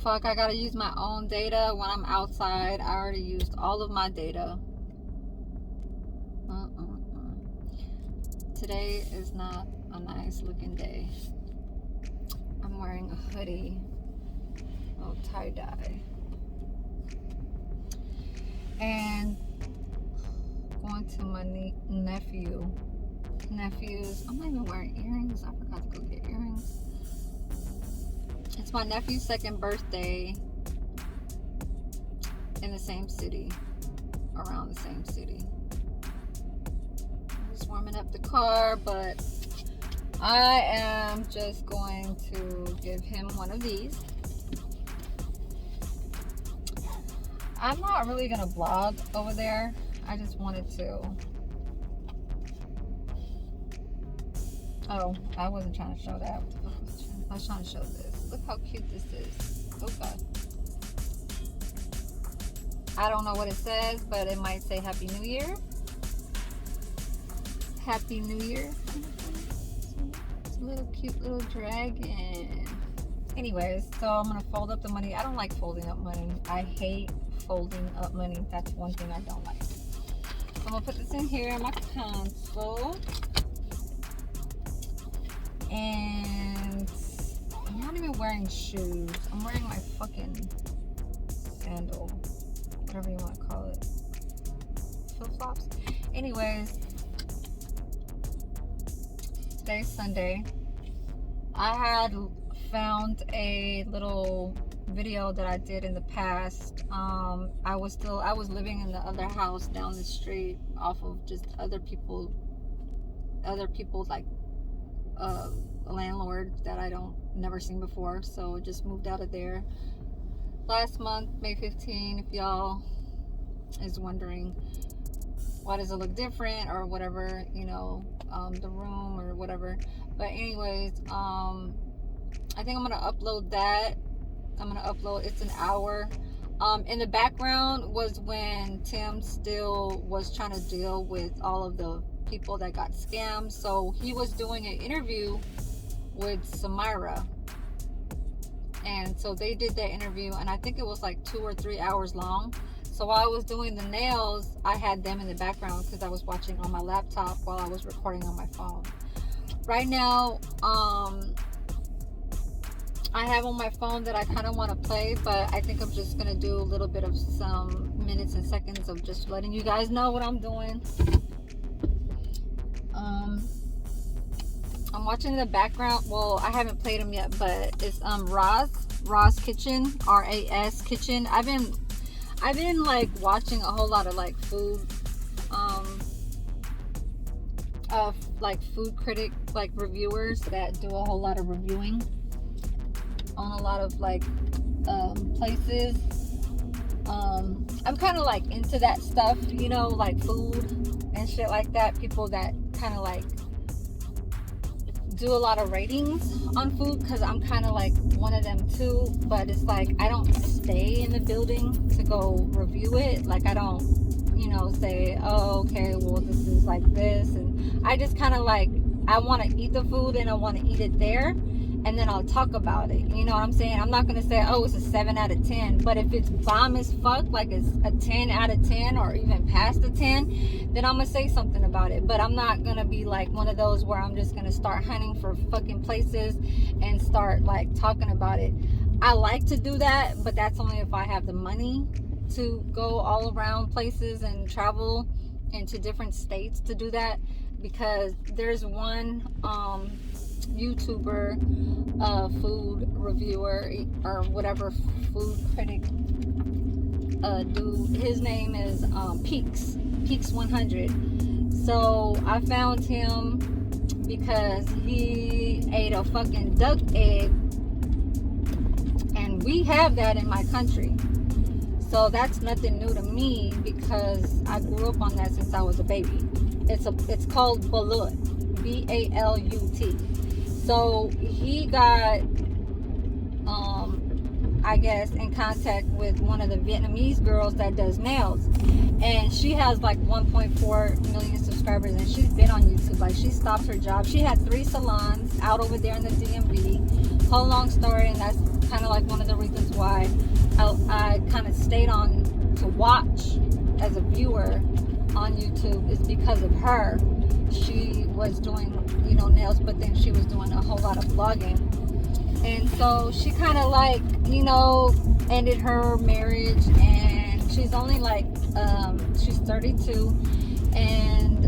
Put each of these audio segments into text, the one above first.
Fuck, I gotta use my own data when I'm outside. I already used all of my data. Today is not a nice looking day. I'm wearing a hoodie, little tie-dye, and going to my nephew's. I'm not even wearing earrings. I forgot to go get earrings. It's my nephew's 2nd birthday in the same city, around the same city. I'm just warming up the car, but I am just going to give him one of these. I'm not really gonna vlog over there. I just wanted to. Oh, I wasn't trying to show that. I was trying to show this. Look how cute this is. Oh God. I don't know what it says, but it might say Happy New Year. Happy New Year. It's a little cute little dragon. Anyways, so I'm gonna fold up the money. I don't like folding up money. I hate folding up money. That's one thing I don't like. So I'm gonna put this in here in my console. And I'm not even wearing shoes. I'm wearing my fucking sandal, whatever you want to call it, flip-flops. Anyways, today's Sunday. I had found a little video that I did in the past. I was living in the other house down the street off of just other people's like a landlord that I never seen before, so just moved out of there last month, May 15. If y'all is wondering why does it look different or whatever, you know, the room or whatever. But anyways, I think I'm gonna upload that. It's an hour. In the background was when Tim still was trying to deal with all of the people that got scammed. So he was doing an interview with Samira, and so they did that interview, and I think it was like 2 or 3 hours long. So while I was doing the nails, I had them in the background because I was watching on my laptop while I was recording on my phone. Right now, I have on my phone that I kind of want to play, but I think I'm just gonna do a little bit of some minutes and seconds of just letting you guys know what I'm doing. I'm watching in the background. Well, I haven't played them yet, but it's Ra's Kitchen, RAS Kitchen. I've been like watching a whole lot of like food, like food critic, like reviewers that do a whole lot of reviewing on a lot of like places. I'm kind of like into that stuff, you know, like food and shit like that. People that kind of like do a lot of ratings on food, because I'm kind of like one of them too. But it's like I don't stay in the building to go review it. Like I don't, you know, say, oh, okay, well, this is like this. And I just kind of like, I want to eat the food and I want to eat it there, and then I'll talk about it. You know what I'm saying? I'm not going to say, oh, it's a 7 out of 10. But if it's bomb as fuck, like it's a 10 out of 10 or even past a 10, then I'm going to say something about it. But I'm not going to be like one of those where I'm just going to start hunting for fucking places and start like talking about it. I like to do that, but that's only if I have the money to go all around places and travel into different states to do that. Because there's one YouTuber, food reviewer or whatever, food critic dude. His name is Peaks 100. So I found him because he ate a fucking duck egg, and we have that in my country. So that's nothing new to me because I grew up on that since I was a baby. It's called balut, BALUT. So he got, I guess, in contact with one of the Vietnamese girls that does nails, and she has like 1.4 million subscribers, and she's been on YouTube. Like, she stopped her job. She had 3 salons out over there in the DMV. Whole long story, and that's kind of like one of the reasons why I kind of stayed on to watch as a viewer on YouTube, is because of her. She was doing, nails, but then she was doing a whole lot of vlogging. And so she kind of like, ended her marriage, and she's only like, she's 32, and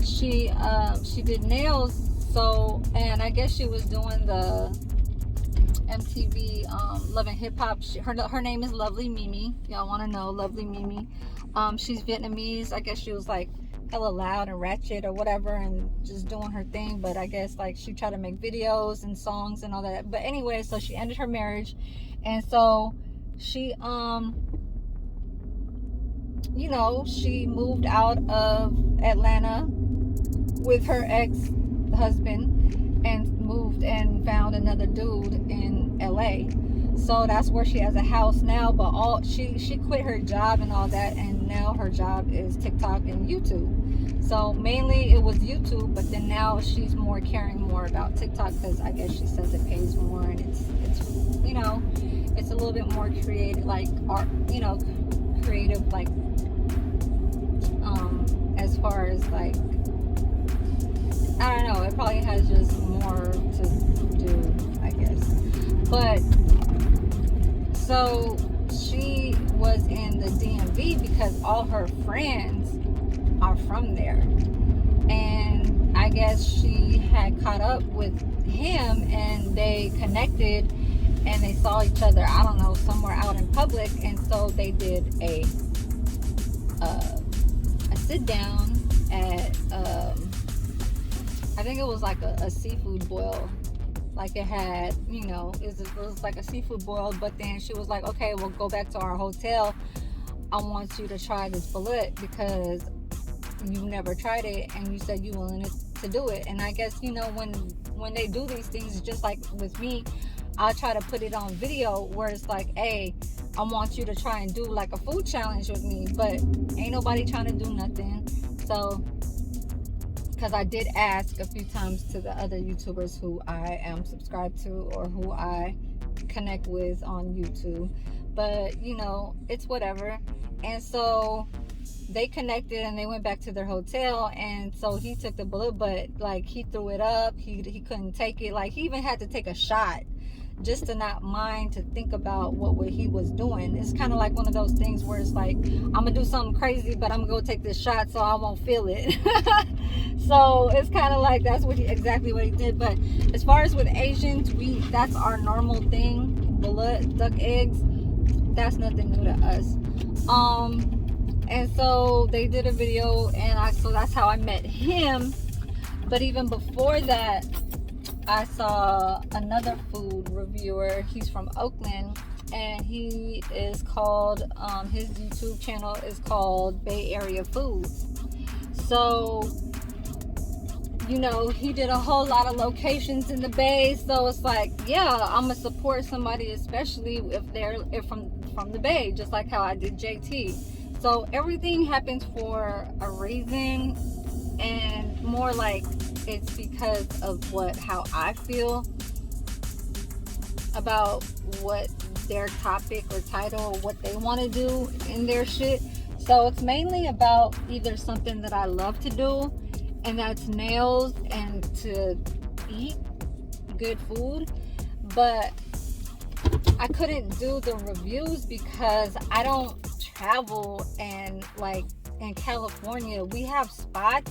she did nails. So, and I guess she was doing the MTV Love and Hip Hop. Her name is Lovely Mimi. Y'all want to know Lovely Mimi? She's Vietnamese. I guess she was like hella loud and ratchet or whatever, and just doing her thing. But I guess like she tried to make videos and songs and all that. But anyway, so she ended her marriage, and so she she moved out of Atlanta with her ex-husband and moved and found another dude in LA. So that's where she has a house now, but she quit her job and all that, and now her job is TikTok and YouTube. So mainly it was YouTube, but then now she's caring more about TikTok, because I guess she says it pays more, and it's it's a little bit more creative, like art, creative, like as far as like, I don't know, it probably has just more to do, I guess. But so she was in the DMV because all her friends are from there, and I guess she had caught up with him, and they connected, and they saw each other, I don't know, somewhere out in public, and so they did a sit down at I think it was like a seafood boil. Like, it had, it was like a seafood boil, but then she was like, okay, we'll go back to our hotel. I want you to try this bullet because you never tried it, and you said you willing to do it. And I guess, when they do these things, just like with me, I'll try to put it on video where it's like, hey, I want you to try and do like a food challenge with me, but ain't nobody trying to do nothing. So, because I did ask a few times to the other YouTubers who I am subscribed to or who I connect with on YouTube, but it's whatever. And so they connected, and they went back to their hotel, and so he took the bullet, but like he threw it up, he couldn't take it. Like, he even had to take a shot just to not mind to think about what he was doing. It's kind of like one of those things where it's like, I'm gonna do something crazy, but I'm gonna go take this shot so I won't feel it. So it's kind of like that's exactly what he did. But as far as with Asians, that's our normal thing. Bullet, duck eggs, that's nothing new to us. And so they did a video, and so that's how I met him. But even before that, I saw another food reviewer. He's from Oakland, and he is called, his YouTube channel is called Bay Area Foods. So, he did a whole lot of locations in the Bay. So it's like, yeah, I'm gonna support somebody, especially if they're from the Bay, just like how I did JT. So everything happens for a reason, and more like it's because of how I feel about what their topic or title or what they want to do in their shit. So it's mainly about either something that I love to do, and that's nails and to eat good food, but I couldn't do the reviews because I don't travel, and like in California we have spots,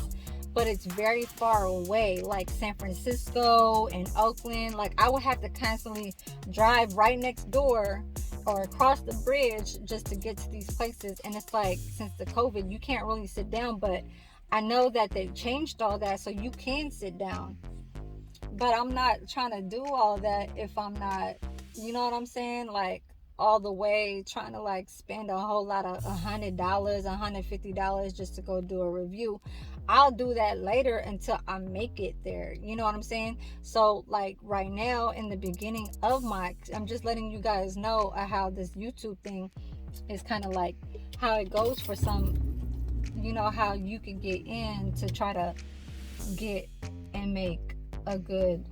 but it's very far away, like San Francisco and Oakland. Like, I would have to constantly drive right next door or across the bridge just to get to these places. And it's like, since the COVID, you can't really sit down, but I know that they've changed all that, so you can sit down. But I'm not trying to do all that if I'm not, you know what I'm saying? Like, all the way trying to like spend a whole lot of $100, $150 just to go do a review. I'll do that later until I make it there. You know what I'm saying? So like right now in the beginning of I'm just letting you guys know how this YouTube thing is kind of like how it goes for some, how you can get in to try to get and make a good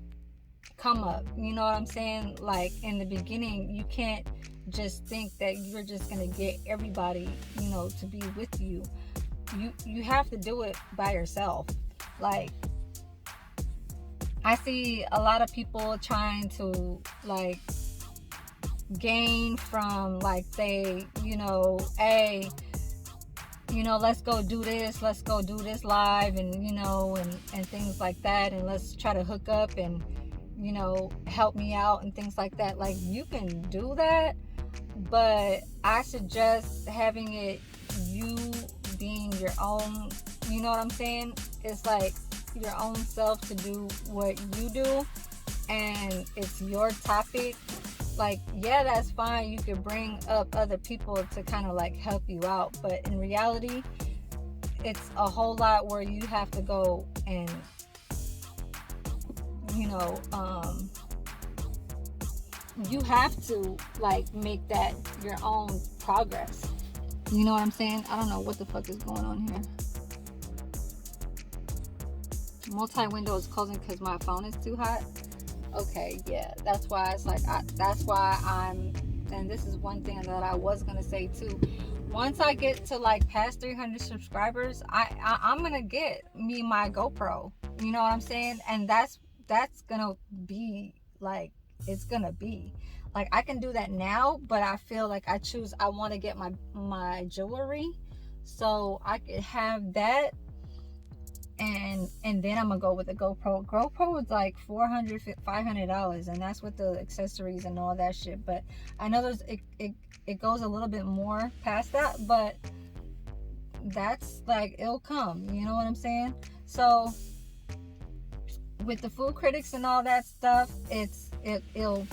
come up. You know what I'm saying? Like in the beginning, you can't just think that you're just gonna get everybody, to be with you. You have to do it by yourself. Like I see a lot of people trying to like gain from like say, hey, let's go do this live and and things like that, and let's try to hook up and help me out and things like that. Like you can do that, but I suggest having it you being your own, you know what I'm saying? It's like your own self to do what you do, and it's your topic. Like, yeah, that's fine. You could bring up other people to kind of like help you out, but in reality, it's a whole lot where you have to go and you have to like make that your own progress. You know what I'm saying? I don't know what the fuck is going on here. Multi-window is closing because my phone is too hot. Okay, yeah, that's why it's like and this is one thing that I was gonna say too. Once I get to like past 300 subscribers, I'm gonna get me my GoPro. You know what I'm saying? And that's gonna be like, it's gonna be like, I can do that now, but I feel like I want to get my jewelry so I could have that, and then I'm gonna go with the GoPro. GoPro is like $400-$500, and that's with the accessories and all that shit. But I know it goes a little bit more past that, but that's like, it'll come. You know what I'm saying? So with the food critics and all that stuff, it'll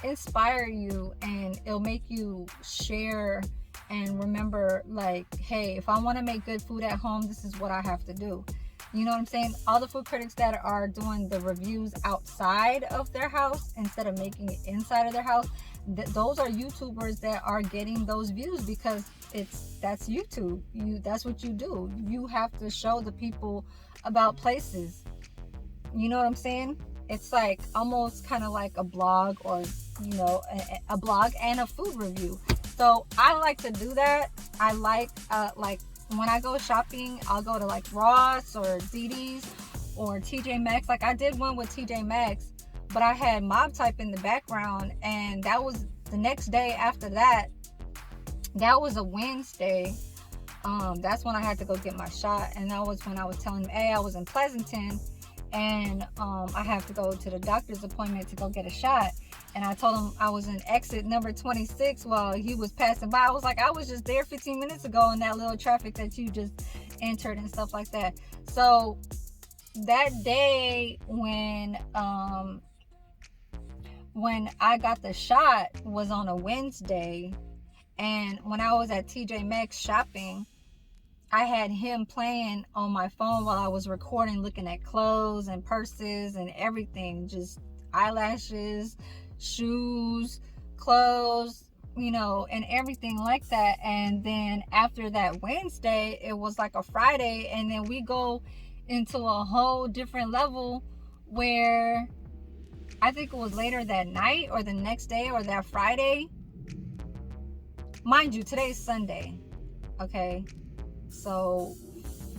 inspire you, and it'll make you share and remember, like, hey, if I want to make good food at home, this is what I have to do. You know what I'm saying? All the food critics that are doing the reviews outside of their house instead of making it inside of their house, those are YouTubers that are getting those views, because that's YouTube. That's what you do. You have to show the people about places. You know what I'm saying? It's like almost kind of like a blog, or a blog and a food review. So I like to do that. I like when I go shopping, I'll go to like Ross or DD's or TJ Maxx. Like I did one with TJ Maxx, but I had Mob Type in the background, and that was the next day after that. That was a Wednesday. That's when I had to go get my shot, and that was when I was telling him, hey, I was in Pleasanton, and I have to go to the doctor's appointment to go get a shot. And I told him I was in exit number 26 while he was passing by. I was like, I was just there 15 minutes ago in that little traffic that you just entered and stuff like that. So that day when I got the shot was on a Wednesday, and when I was at TJ Maxx shopping, I had him playing on my phone while I was recording, looking at clothes and purses and everything, just eyelashes, shoes, clothes, and everything like that. And then after that Wednesday, it was like a Friday, and then we go into a whole different level where I think it was later that night or the next day or that Friday. Mind you, today's Sunday, okay? So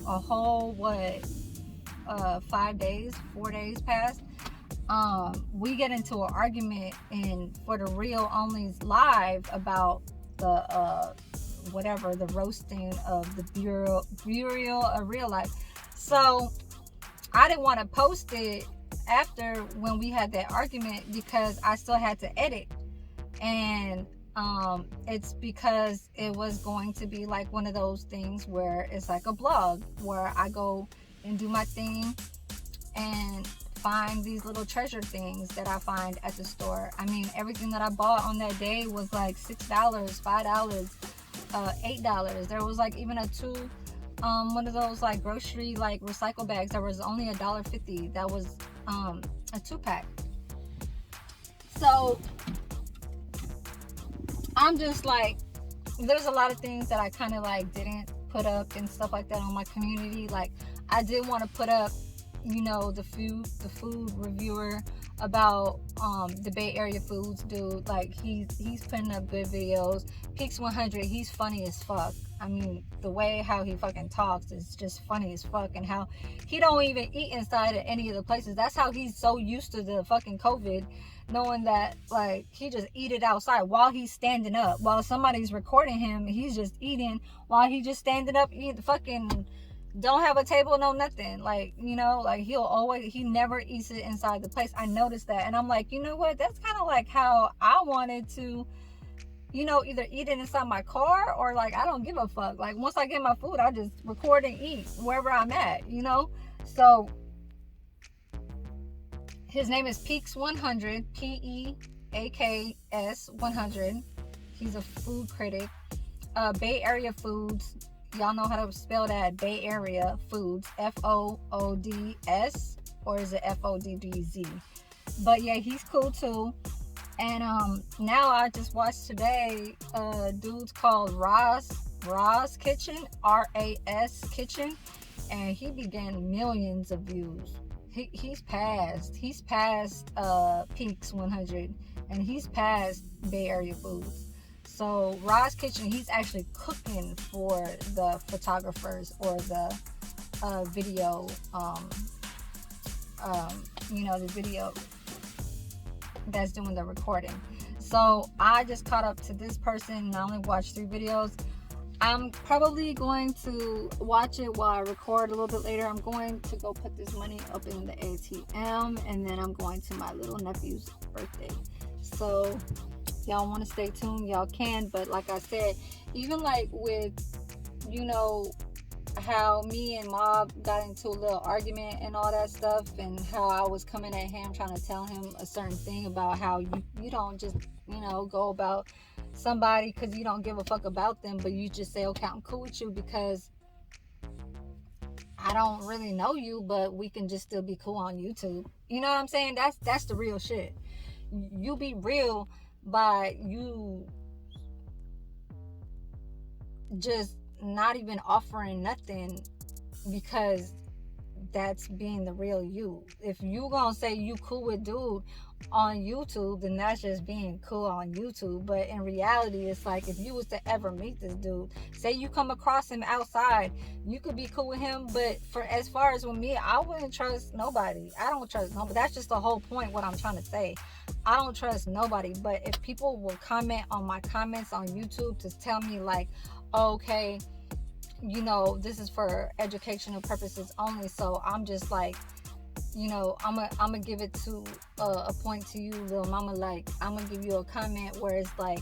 a whole 4 days passed. We get into an argument for the Real Only's live about the the roasting of the burial of real life. So I didn't want to post it after when we had that argument, because I still had to edit, and it's because it was going to be like one of those things where it's like a blog where I go and do my thing and find these little treasure things that I find at the store. I mean, everything that I bought on that day was like $6, $5, $8. There was like even a $2 one of those like grocery like recycle bags that was only $1.50. That was a 2-pack. So I'm just like, there's a lot of things that I kind of like didn't put up and stuff like that on my community. Like I did want to put up, the food reviewer about the Bay Area foods dude. Like he's putting up good videos. Peaks 100, he's funny as fuck. I mean, the way how he fucking talks is just funny as fuck, and how he don't even eat inside of any of the places. That's how he's so used to the fucking COVID, knowing that like he just eat it outside while he's standing up. While somebody's recording him, he's just eating while he just standing up, eating fucking, don't have a table, no nothing. Like, like he never eats it inside the place. I noticed that, and I'm like, you know what? That's kind of like how I wanted to, either eat it inside my car, or like I don't give a fuck. Like once I get my food, I just record and eat wherever I'm at, So his name is Peaks 100, PEAKS 100. He's a food critic. Bay Area Foods. Y'all know how to spell that. Bay Area Foods. FOODS, or is it FODDZ? But yeah, he's cool too. And now I just watched today dude's called Roz Kitchen, RAS Kitchen, and he began millions of views. He's past Peaks 100, and he's past Bay Area Foods. So Roz Kitchen, he's actually cooking for the photographers or the video, the video that's doing the recording. So I just caught up to this person, and I only watched 3 videos. I'm probably going to watch it while I record a little bit later. I'm going to go put this money up in the ATM, and then I'm going to my little nephew's birthday. So y'all want to stay tuned, y'all can. But like I said, even like with, how me and Mob got into a little argument and all that stuff, and how I was coming at him trying to tell him a certain thing about how you don't just, go about somebody because you don't give a fuck about them, but you just say, okay, I'm cool with you because I don't really know you, but we can just still be cool on YouTube. You know what I'm saying? That's the real shit. You be real by you just not even offering nothing, because that's being the real you. If you gonna say you cool with dude on YouTube, then that's just being cool on YouTube. But in reality, it's like, if you was to ever meet this dude, say you come across him outside, you could be cool with him, but for as far as with me, I wouldn't trust nobody. I don't trust nobody. That's just the whole point, what I'm trying to say. I don't trust nobody. But if people will comment on my comments on YouTube to tell me like, okay, this is for educational purposes only, so I'm just like, I'm gonna give it to a point to you, little mama. Like, I'm gonna give you a comment where it's like,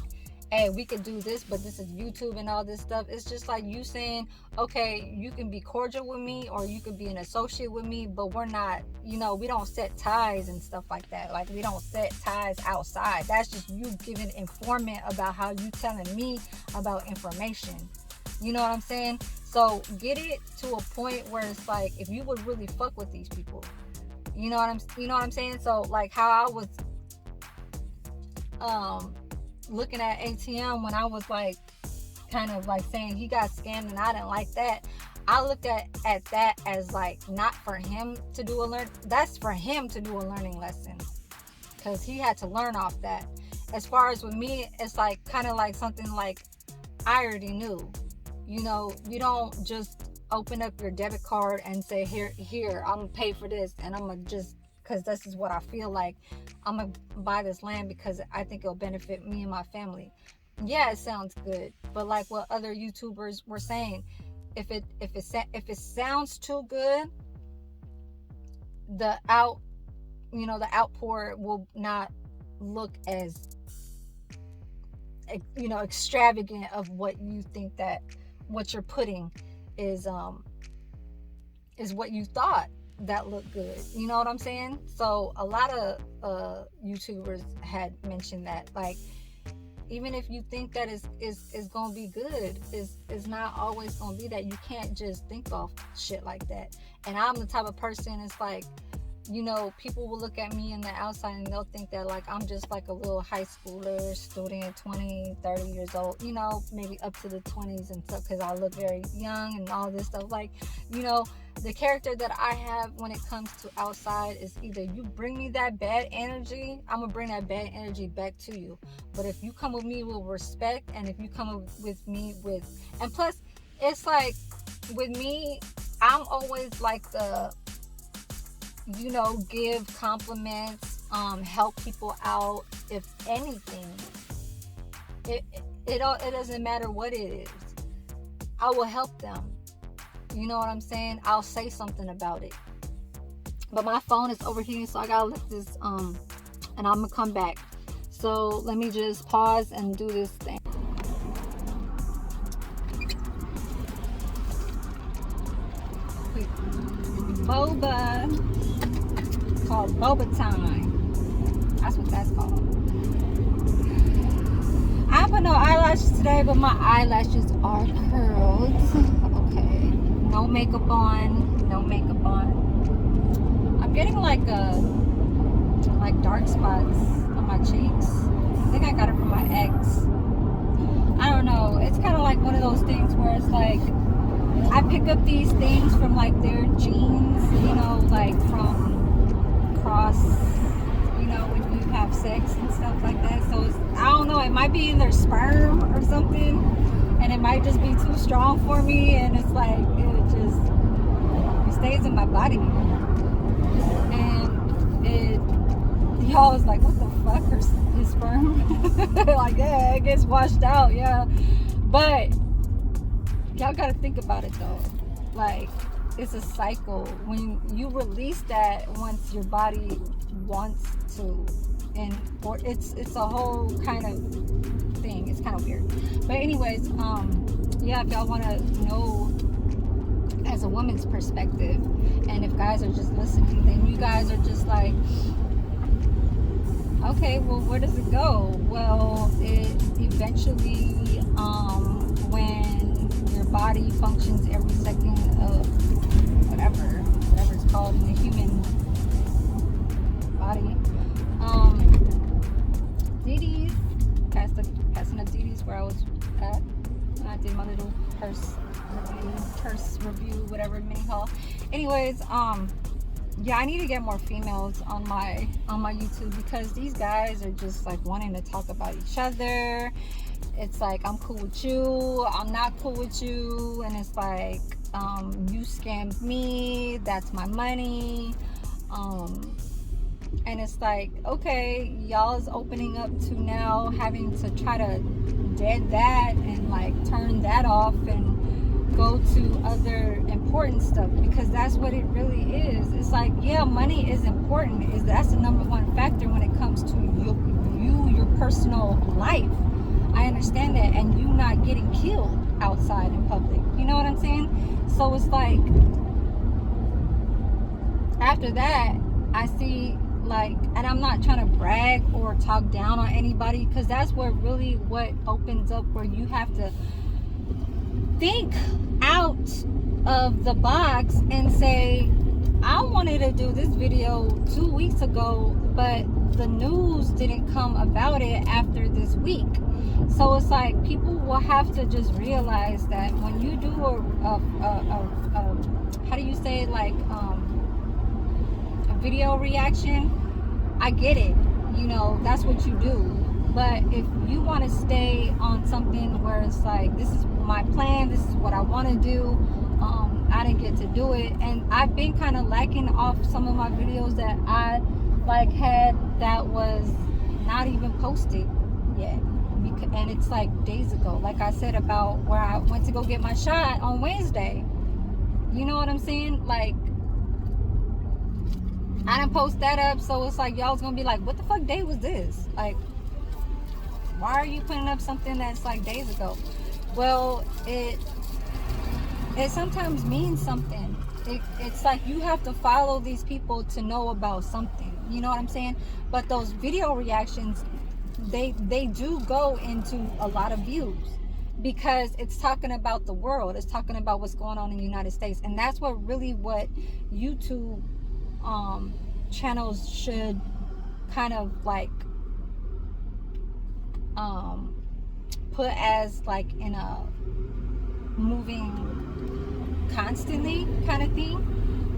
hey, we could do this, but this is YouTube and all this stuff. It's just like you saying, okay, you can be cordial with me, or you could be an associate with me, but we're not, we don't set ties and stuff like that. Like, we don't set ties outside. That's just you giving informant about how you telling me about information. You know what I'm saying? So get it to a point where it's like, if you would really fuck with these people, you know what I'm saying? So like how I was looking at ATM when I was like kind of like saying he got scammed and I didn't like that. I looked at that as like not for him to do that's for him to do a learning lesson, because he had to learn off that. As far as with me, it's like kind of like something like I already knew. You don't just open up your debit card and say, here, I'm gonna pay for this, and I'm gonna just, because this is what I feel like, I'm gonna buy this land because I think it'll benefit me and my family. Yeah, it sounds good, but like what other YouTubers were saying, if it sounds too good, the outpour will not look as extravagant of what you think that what you're putting is what you thought that looked good. You know what I'm saying? So a lot of YouTubers had mentioned that, like, Even if you think that is gonna be good, is not always gonna be that. You can't just think off shit like that. And I'm the type of person, it's like, you know, people will look at me in the outside and they'll think that like I'm just like a little high schooler student, 20, 30 years old, you know, maybe up to the 20s and stuff, because I look very young and all this stuff. Like, you know, the character that I have when it comes to outside is either you bring me that bad energy, I'm gonna bring that bad energy back to you. But if you come with me with respect, and if you come with me with, and plus it's like with me, I'm always like the, you know, give compliments, help people out. If anything, it doesn't matter what it is, I will help them. You know what I'm saying? I'll say something about it. But my phone is overheating, so I gotta lift this, and I'm gonna come back. So let me just pause and do this thing. Quick. Boba. It's called boba time. That's what that's called. I put no eyelashes today, but my eyelashes are curled. Okay. No makeup on. No makeup on. I'm getting like dark spots on my cheeks. I think I got it from my ex. I don't know. It's kind of like one of those things where it's like I pick up these things from like their genes, you know, like from cross, you know, when you have sex and stuff like that. So it's, I don't know, it might be in their sperm or something, and it might just be too strong for me, and it's like it stays in my body, and y'all was like, what the fuck, his sperm? Like, yeah, it gets washed out, yeah, but y'all gotta think about it though, like, it's a cycle. When you release that, once your body wants to, and or it's a whole kind of thing. It's kind of weird, but anyways, yeah, if y'all want to know as a woman's perspective, and if guys are just listening, then you guys are just like, okay, well, where does it go? Well, it eventually, when your body functions every second of whatever it's called in the human body. Ddi's, passing up Ddi's where I was at when I did my little purse review, whatever, mini haul. Anyways, yeah, I need to get more females on my YouTube, because these guys are just like wanting to talk about each other. It's like, I'm cool with you, I'm not cool with you, and it's like, you scammed me, that's my money, and it's like, okay, y'all is opening up to now having to try to dead that and like turn that off and go to other important stuff, because that's what it really is. It's like, yeah, money is important, that's the number one factor when it comes to your personal life. I understand that, and you not getting killed outside in public, you know what I'm saying? So it's like, after that, I see, like, and I'm not trying to brag or talk down on anybody, because that's where really what opens up, where you have to think out of the box and say, I wanted to do this video 2 weeks ago, but the news didn't come about it after this week. So it's like, people will have to just realize that when you do a how do you say, like, a video reaction, I get it, you know, that's what you do. But if you want to stay on something where it's like, this is my plan, this is what I want to do, I didn't get to do it, and I've been kind of lacking off some of my videos that I like had that was not even posted yet, and it's like days ago, like I said, about where I went to go get my shot on Wednesday. You know what I'm saying? Like, I didn't post that up, so it's like, y'all's gonna be like, what the fuck day was this? Like, why are you putting up something that's like days ago? Well, it sometimes means something. It's like, you have to follow these people to know about something, you know what I'm saying? But those video reactions, they do go into a lot of views, because it's talking about the world, it's talking about what's going on in the United States. And that's what YouTube channels should kind of like put as like in a moving constantly kind of thing,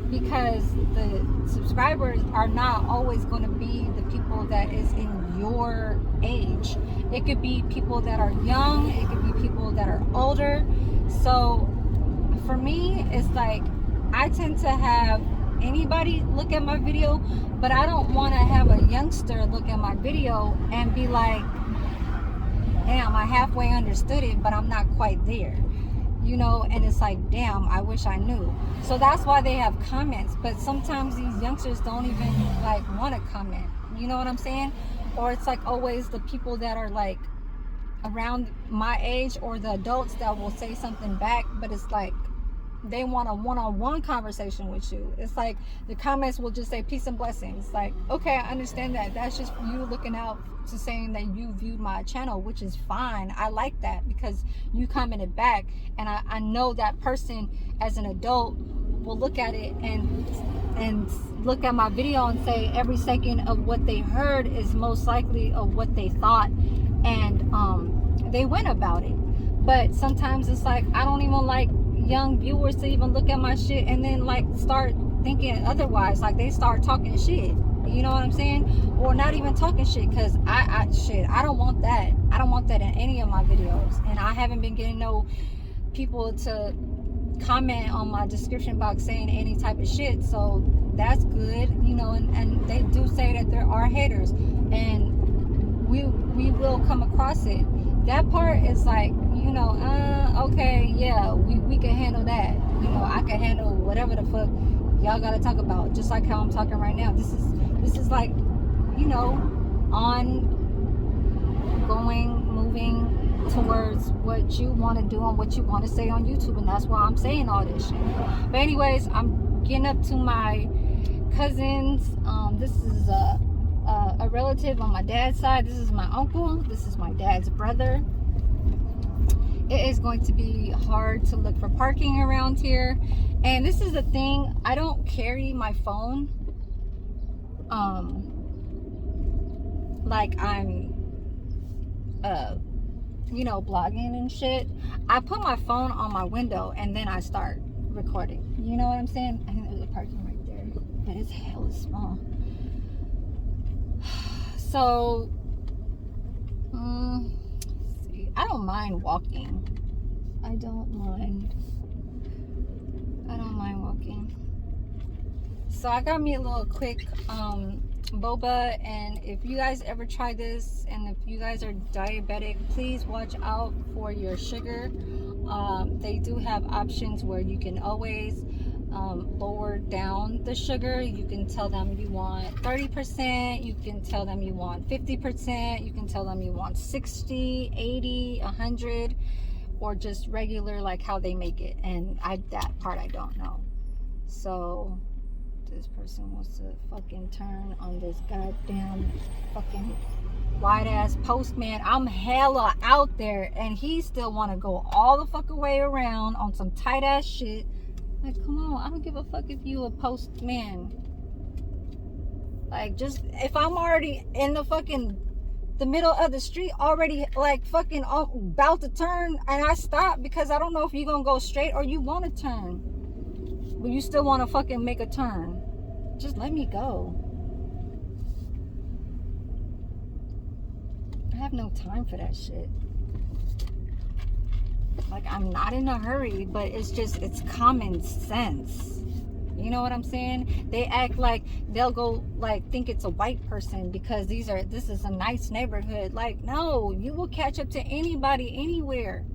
because the subscribers are not always going to be the people that is in your age. It could be people that are young, it could be people that are older. So for me, it's like I tend to have anybody look at my video, but I don't want to have a youngster look at my video and be like, damn, I halfway understood it, but I'm not quite there. And it's like, damn, I wish I knew. So that's why they have comments. But sometimes these youngsters don't even like want to comment. You know what I'm saying? Or it's like always the people that are like around my age, or the adults that will say something back, but it's like they want a one-on-one conversation with you. It's like the comments will just say peace and blessings. Like, okay, I understand that. That's just you looking out to saying that you viewed my channel, which is fine. I like that because you commented back, and I know that person as an adult will look at it and look at my video and say every second of what they heard is most likely of what they thought, and they went about it. But sometimes it's like I don't even like young viewers to even look at my shit and then like start thinking otherwise, like they start talking shit. You know what I'm saying? Or not even talking shit, because I don't want that. I don't want that in any of my videos. And I haven't been getting no people to comment on my description box saying any type of shit. So that's good, and they do say that there are haters, and we will come across it. That part is like, okay, yeah, we can handle that. I can handle whatever the fuck y'all gotta talk about, just like how I'm talking right now. This is like, ongoing, moving towards what you want to do and what you want to say on YouTube, and that's why I'm saying all this shit. But anyways, I'm getting up to my cousins. This is a relative on my dad's side. This is my uncle. This is my dad's brother. It is going to be hard to look for parking around here. And this is the thing, I don't carry my phone like I'm blogging and shit. I put my phone on my window and then I start recording. You know what I'm saying? I think there's a parking right there, but it's hella small. So see, I don't mind walking. I don't mind walking. So I got me a little quick boba, and if you guys ever try this and if you guys are diabetic, please watch out for your sugar. They do have options where you can always lower down the sugar. You can tell them you want 30%, you can tell them you want 50%, you can tell them you want 60, 80, 100, or just regular, like how they make it. And that part I don't know. So this person wants to fucking turn on this goddamn fucking wide ass postman. I'm hella out there and he still want to go all the fucking way around on some tight ass shit. Like, come on, I don't give a fuck if you a postman. Like, just if I'm already in the middle of the street, already like fucking about to turn, and I stop because I don't know if you're gonna go straight or you want to turn, but you still want to fucking make a turn. Just let me go. I have no time for that shit. Like, I'm not in a hurry, but it's common sense. You know what I'm saying? They act like they'll go like think it's a white person because this is a nice neighborhood. Like, no, you will catch up to anybody anywhere.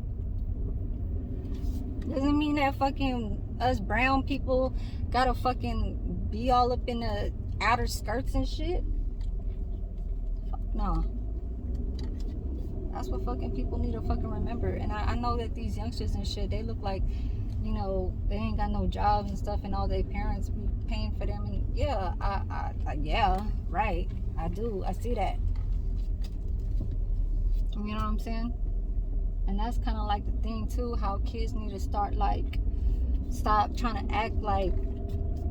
Doesn't mean that fucking us brown people gotta fucking be all up in the outer skirts and shit. Fuck no. That's what fucking people need to fucking remember. And I know that these youngsters and shit, they look like, they ain't got no jobs and stuff, and all their parents be paying for them. And yeah, yeah, right. I do. I see that. You know what I'm saying? And that's kind of like the thing too, how kids need to start like stop trying to act like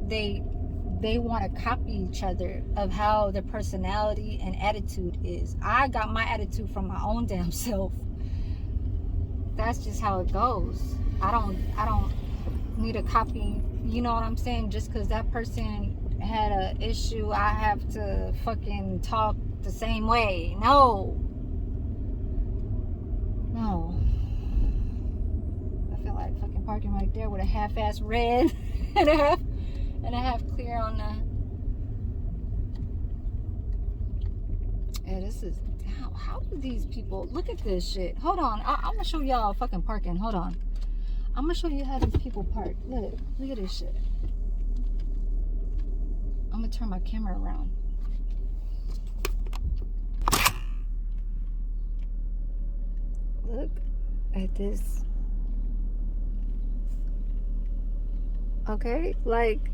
they want to copy each other of how their personality and attitude is. I got my attitude from my own damn self. That's just how it goes. I don't need to copy, you know what I'm saying? Just because that person had an issue, I have to fucking talk the same way. No. I feel like fucking parking right there with a half-ass red and a half clear on the. Yeah, this is. How do these people look at this shit? Hold on, I'm gonna show y'all fucking parking. Hold on, I'm gonna show you how these people park. Look at this shit. I'm gonna turn my camera around. Look at this. Okay, like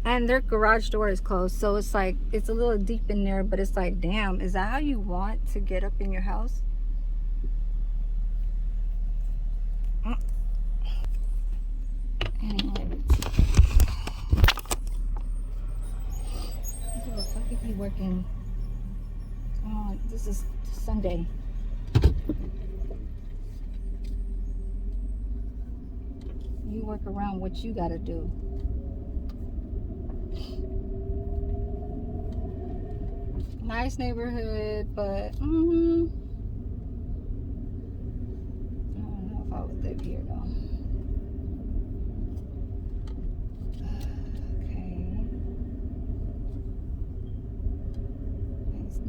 and their garage door is closed, so it's like it's a little deep in there, but it's like, damn, is that how you want to get up in your house? Anyways, who the fuck is he working? Oh, this is Sunday. You work around what you gotta do. Nice neighborhood, but I don't know if I would live here though. Okay. Nice.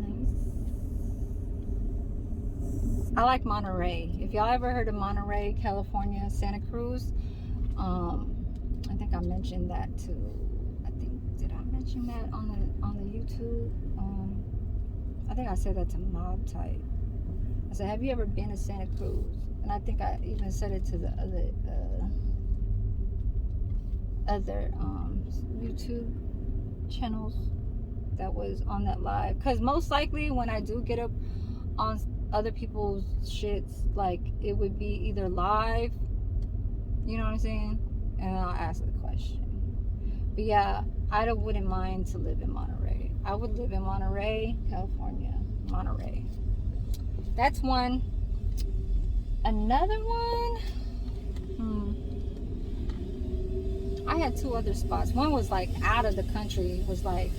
I like Monterey. If y'all ever heard of Monterey, California, Santa Cruz, I think I mentioned that too. Did I mention that on the YouTube? I think I said that to Mob Type. I said, have you ever been to Santa Cruz? And I think I even said it to the other YouTube channels that was on that live. Because most likely when I do get up on other people's shits, like it would be either live, you know what I'm saying? And I'll ask the question. But yeah, I wouldn't mind to live in Monterey. I would live in Monterey, California. Monterey. That's one. Another one. I had two other spots. One was like out of the country. Was like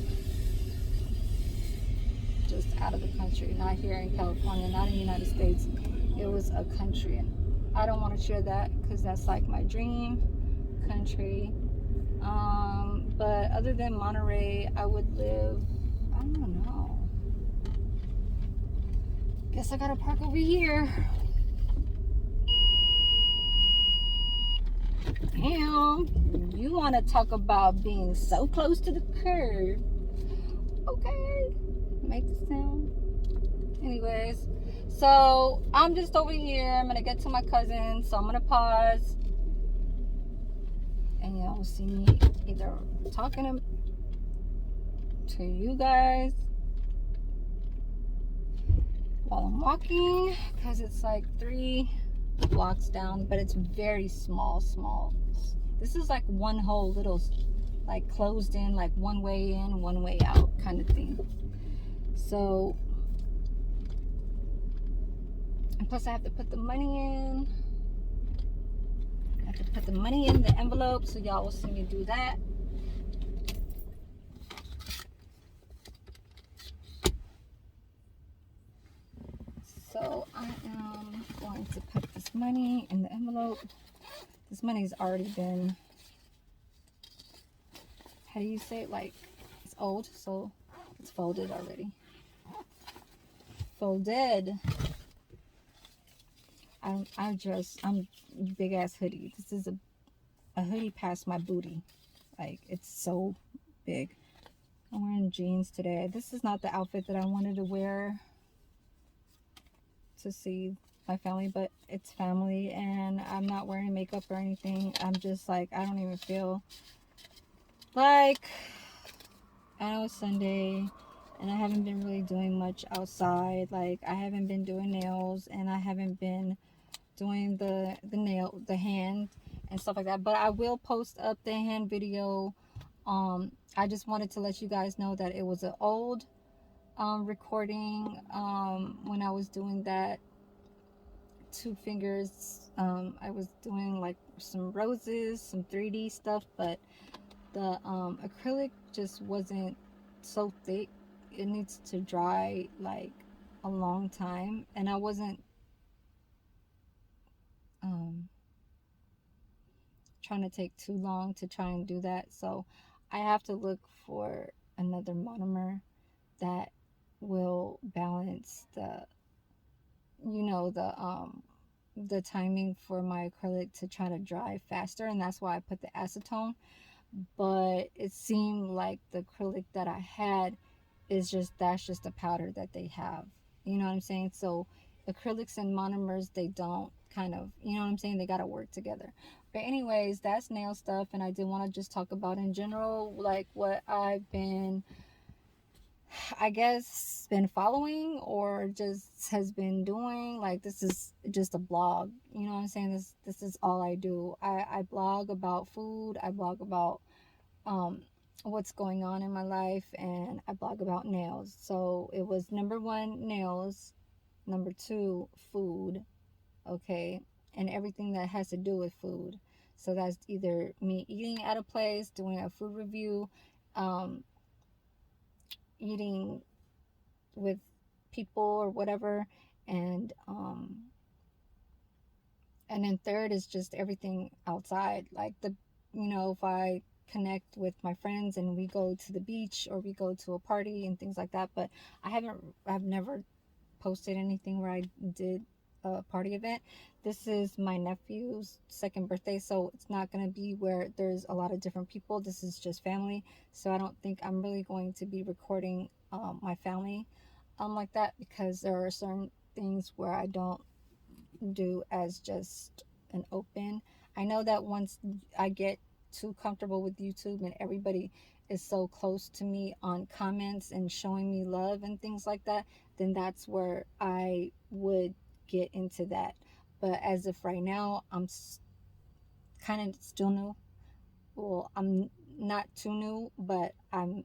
just out of the country. Not here in California. Not in the United States. It was a country. And I don't want to share that because that's like my dream country. But other than Monterey, I would live, I don't know. Guess I gotta park over here. Damn, you want to talk about being so close to the curb? Okay, makes sense. Anyways, so I'm just over here. I'm gonna get to my cousin, so I'm gonna pause, and y'all will see me either talking to you guys while I'm walking, because it's like 3 blocks down, but it's very small. This is like one whole little, like closed in, like one way in, one way out kind of thing. So, and plus I have to put the money in. I have to put the money in the envelope, so y'all will see me do that. So I am going to put this money in the envelope. This money's already been, how do you say it? Like, it's old, so it's folded already. Folded. I'm big ass hoodie. This is a hoodie past my booty. Like, it's so big. I'm wearing jeans today. This is not the outfit that I wanted to wear to see my family, but it's family, and I'm not wearing makeup or anything. I'm just like, I don't even feel like, I know it's Sunday, and I haven't been really doing much outside. Like, I haven't been doing nails, and I haven't been doing the hand and stuff like that. But I will post up the hand video. I just wanted to let you guys know that it was an old recording when I was doing that 2 fingers. I was doing like some roses, some 3D stuff, but the acrylic just wasn't so thick. It needs to dry like a long time, and I wasn't trying to take too long to try and do that. So I have to look for another monomer that will balance the, you know, the timing for my acrylic to try to dry faster, and that's why I put the acetone. But it seemed like the acrylic that I had is that's just a powder that they have, you know what I'm saying? So acrylics and monomers, they don't kind of, you know what I'm saying, they got to work together. But anyways, that's nail stuff, and I did want to just talk about in general like what I've been, I guess, been following or just has been doing. Like, this is just a blog, you know what I'm saying? This is all I do. I blog about food, I blog about what's going on in my life, and I blog about nails. So it was number 1 nails, number 2 food, okay, and everything that has to do with food. So that's either me eating at a place, doing a food review, eating with people or whatever, and then third is just everything outside, like the, you know, if I connect with my friends and we go to the beach or we go to a party and things like that. But I've never posted anything where I did a party event. This is my nephew's 2nd birthday, so it's not going to be where there's a lot of different people. This is just family, so I don't think I'm really going to be recording my family like that, because there are certain things where I don't do as just an open. I know that once I get too comfortable with YouTube and everybody is so close to me on comments and showing me love and things like that, then that's where I would get into that. But as of right now, I'm kind of still new. Well, I'm not too new, but I'm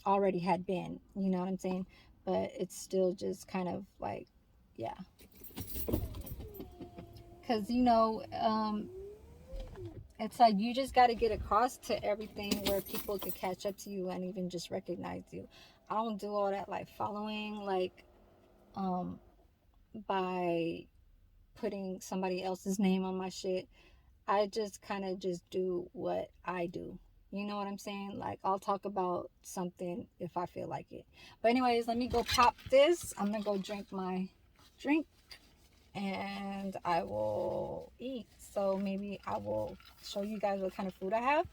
already had been, you know what I'm saying? But it's still just kind of like, yeah. Because, you know, it's like you just got to get across to everything where people could catch up to you and even just recognize you. I don't do all that like following, like by putting somebody else's name on my shit. I just kind of just do what I do. You know what I'm saying? Like, I'll talk about something if I feel like it. But anyways, let me go pop this. I'm gonna go drink my drink and I will eat. So maybe I will show you guys what kind of food I have.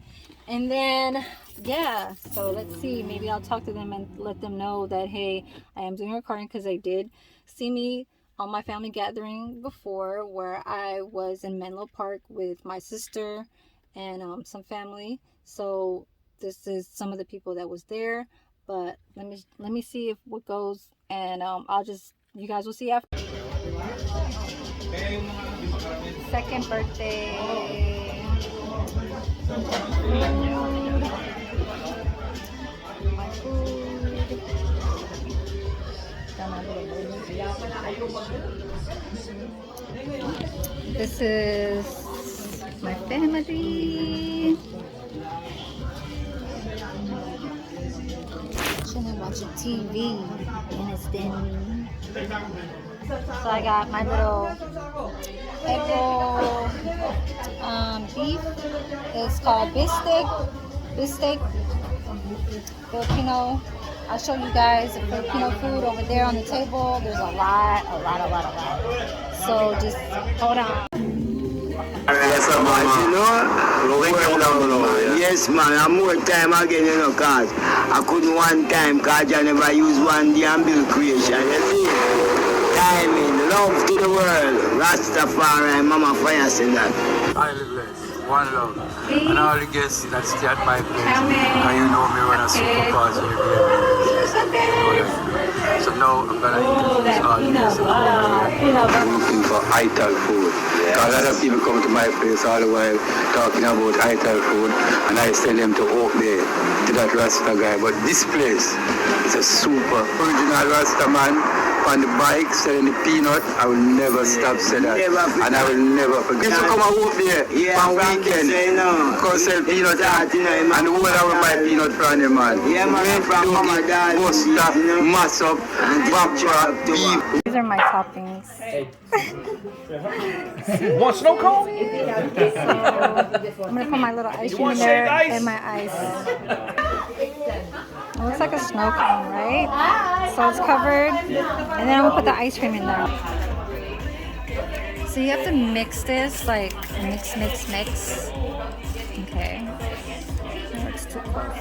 And then, yeah, so let's see. Maybe I'll talk to them and let them know that, hey, I am doing a recording, because they did see me on my family gathering before, where I was in Menlo Park with my sister and some family. So this is some of the people that was there. But let me see if what goes, and you guys will see after. 2nd birthday. My food. This is my family. Chilling watching TV, and it's then. So I got my little egg roll beef. It's called Bday Filipino. I'll show you guys the Filipino food over there on the table. There's a lot. So just hold on. Yes, man, I'm more time again, you know, cause I couldn't one time, cause I never use one day and build creation, you see? Timing, love to the world, Rastafari, Mama Fire sing that. Highly blessed, one love. And all the guests that stay at my place, and you know me when I see super party here. So now I'm gonna eat this all I'm looking for ital food. A lot of people come to my place all the while talking about ital food, and I tell them to Bday, to that Rasta guy. But this place is a super original Rasta man on the bike selling the peanut. I will never stop saying that, and I will never forget. So come and Bday on weekend, come sell peanut, and who will I buy peanut from them, man? Yeah, man, from Mama Dad. Buster, mass up, bapra, beef. These are my toppings. Want snow cone? So I'm gonna put my little ice cream in there and my ice. It looks like a snow cone, right? So it's covered, and then I'm gonna put the ice cream in there. So you have to mix this, like mix. Okay. No, it's too close.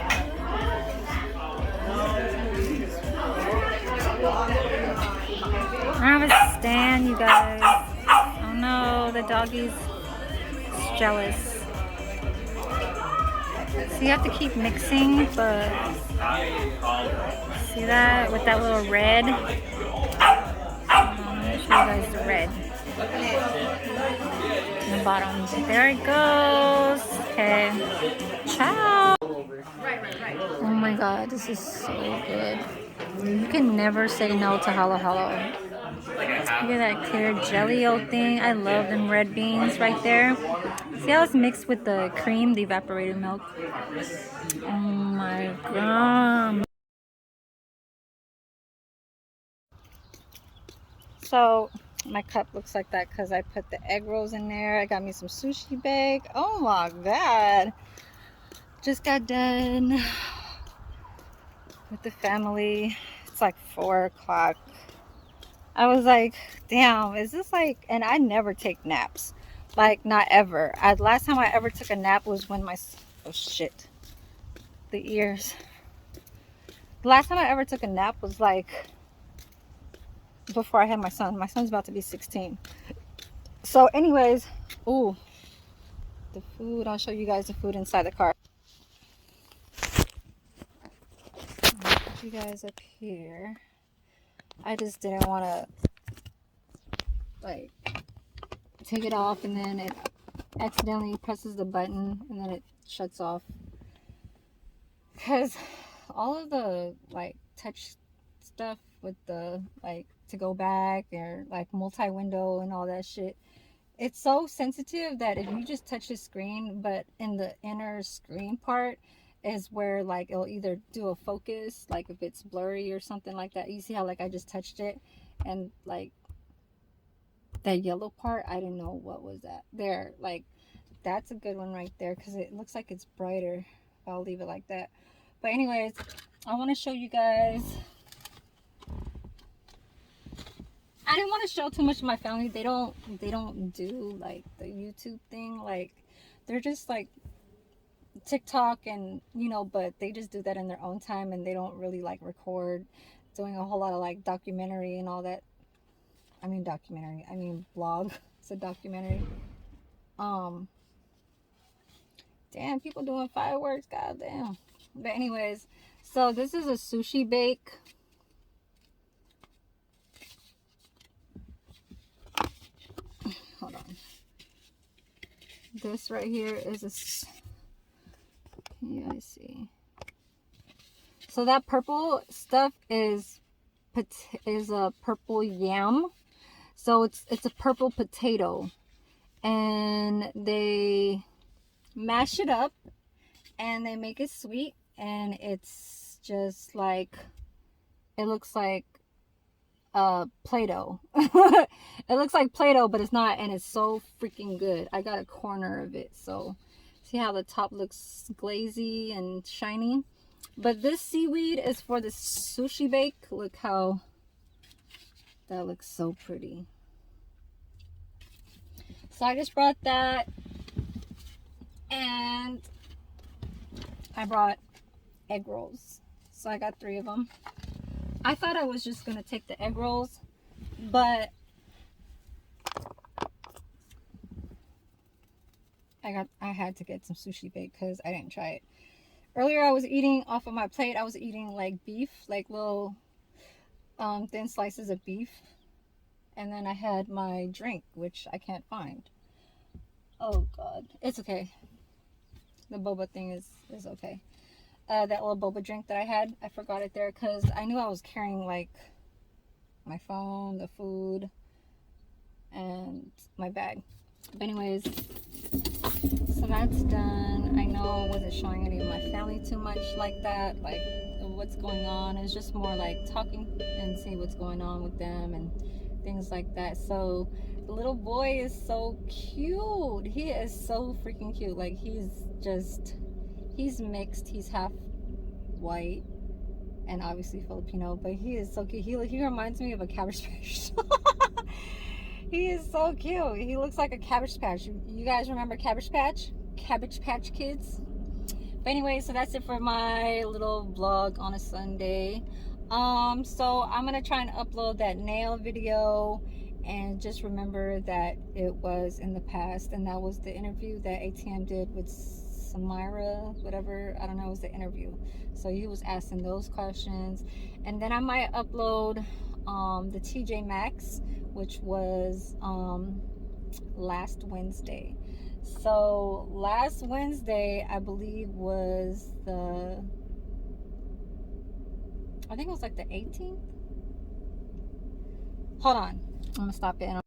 I have a stand, you guys. Oh no, the doggy's jealous. So you have to keep mixing, but see that with that little red? I'm gonna show you guys the red. In the bottom. There it goes. Okay. Ciao. Oh my god, this is so good. You can never say no to halo halo. Look at that clear jelly-o thing. I love them red beans right there. See how it's mixed with the cream, the evaporated milk? Oh my god. So my cup looks like that because I put the egg rolls in there. I got me some sushi bake. Oh my god. Just got done with the family. It's like 4 o'clock. I was like, damn, is this like, and I never take naps. Like, not ever. Last time I ever took a nap was when oh shit. The ears. The last time I ever took a nap was like before I had my son. My son's about to be 16. So anyways, ooh, the food. I'll show you guys the food inside the car. I'll put you guys up here. I just didn't want to like take it off and then it accidentally presses the button and then it shuts off, because all of the like touch stuff with the like to go back or like multi-window and all that shit, it's so sensitive that if you just touch the screen, but in the inner screen part is where like it'll either do a focus, like if it's blurry or something like that. You see how like I just touched it and like that yellow part, I don't know what was that there. Like that's a good one right there because it looks like it's brighter. I'll leave it like that. But anyways, I want to show you guys. I didn't want to show too much of my family. They don't do like the YouTube thing. Like they're just like TikTok and but they just do that in their own time and they don't really like record doing a whole lot of like documentary and all that. I mean blog. It's a documentary. Damn, people doing fireworks, goddamn. But anyways, so this is a sushi bake. Hold on. This right here is can you guys see? So that purple stuff is a purple yam. So it's a purple potato, and they mash it up and they make it sweet, and it's just like, it looks like Play-Doh. It looks like Play-Doh, but it's not, and it's so freaking good. I got a corner of it, so see how the top looks glazy and shiny. But this seaweed is for the sushi bake. Look how that looks, so pretty. So I just brought that, and I brought egg rolls. So I got 3 of them. I thought I was just gonna take the egg rolls, but I had to get some sushi bake because I didn't try it Earlier I was eating off of my plate. I was eating like beef, like little thin slices of beef. And then I had my drink, which I can't find. Oh God, it's okay. The boba thing is okay. That little boba drink that I had, I forgot it there because I knew I was carrying like my phone, the food, and my bag. But anyways, so that's done. I know I wasn't showing any of my family too much like that, like what's going on. It's just more like talking and seeing what's going on with them and things like that. So the little boy is so cute. He is so freaking cute. Like he's mixed. He's half white and obviously Filipino, but he is so cute. He reminds me of a Cabbage Patch. He is so cute. He looks like a Cabbage Patch. You guys remember Cabbage Patch? Cabbage Patch Kids? But anyway, so that's it for my little vlog on a Sunday. So I'm gonna try and upload that nail video, and just remember that it was in the past, and that was the interview that ATM did with Samira, whatever, I don't know, it was the interview. So he was asking those questions, and then I might upload the TJ Maxx, which was last Wednesday. So last Wednesday, I believe, was I think it was like the 18th. Hold on, I'm gonna stop it.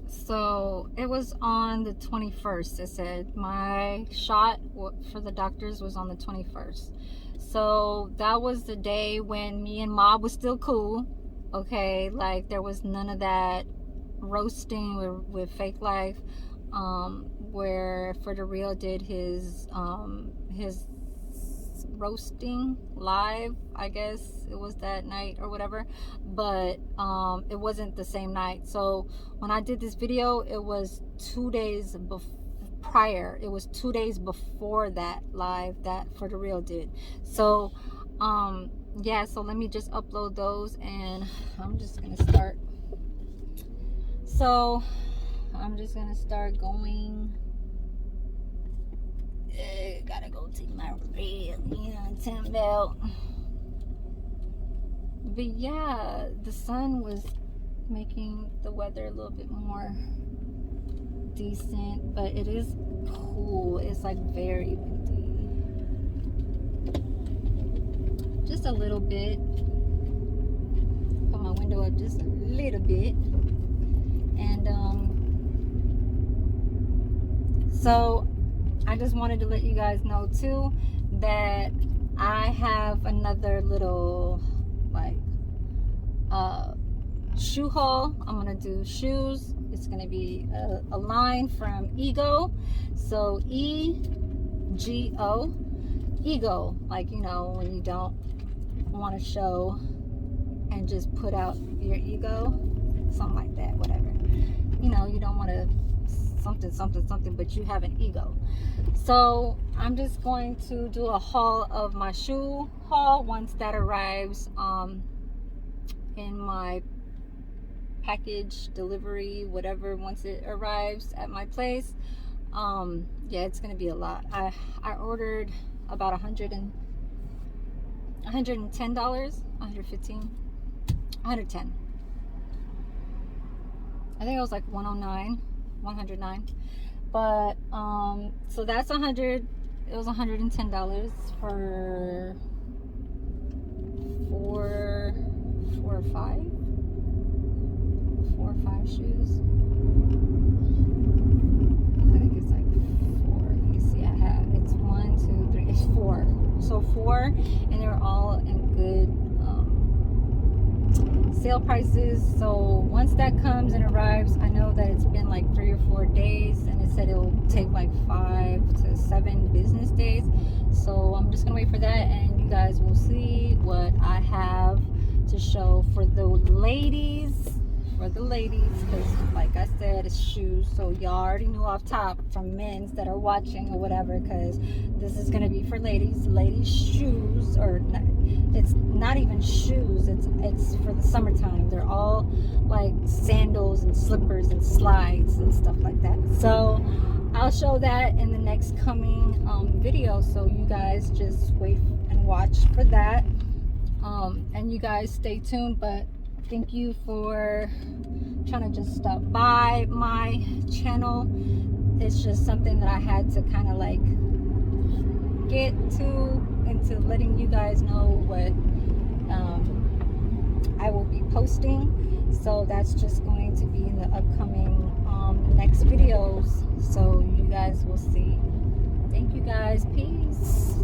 So it was on the 21st. It said my shot for the doctors was on the 21st. So that was the day when me and Mob was still cool. Okay, like there was none of that roasting with Fake Life, where For The Real did his roasting live, I guess it was that night or whatever, but it wasn't the same night. So when I did this video, it was 2 days prior. It was 2 days before that live that For The Real did. So yeah, so let me just upload those, and I'm just gonna start. So I'm just gonna start going. Gotta go take my real, Tim belt. But yeah, the sun was making the weather a little bit more decent, but it is cool. It's like very windy, just a little bit. Put my window up just a little bit, and so I just wanted to let you guys know too that I have another little like shoe haul. I'm gonna do shoes. It's gonna be a line from Ego. So EGO, Ego, like, you know, when you don't want to show and just put out your ego, something like that, whatever. You know, you don't want to something, but you have an ego. So I'm just going to do a haul of my shoe haul once that arrives in my package delivery, whatever, once it arrives at my place. Yeah, it's gonna be a lot. I ordered about $110, $115, $110. I think it was like 109, but so that's it was $110 for four or five shoes. I think it's like 4. Let me see. It's 1, 2, 3. It's 4. So 4, and they're all in good sale prices. So once that comes and arrives, I know that it's been like 3 or 4 days, and it said it'll take like 5 to 7 business days. So I'm just gonna wait for that, and you guys will see what I have to show for the ladies. Because like I said, it's shoes, so y'all already knew off top from men's that are watching or whatever, because this is gonna be for ladies shoes, or not, it's not even shoes, it's for the summertime. They're all like sandals and slippers and slides and stuff like that. So I'll show that in the next coming video, so you guys just wait and watch for that. And you guys stay tuned, but thank you for trying to just stop by my channel. It's just something that I had to kind of like get to, into letting you guys know what I will be posting. So that's just going to be in the upcoming next videos, so you guys will see. Thank you guys. Peace.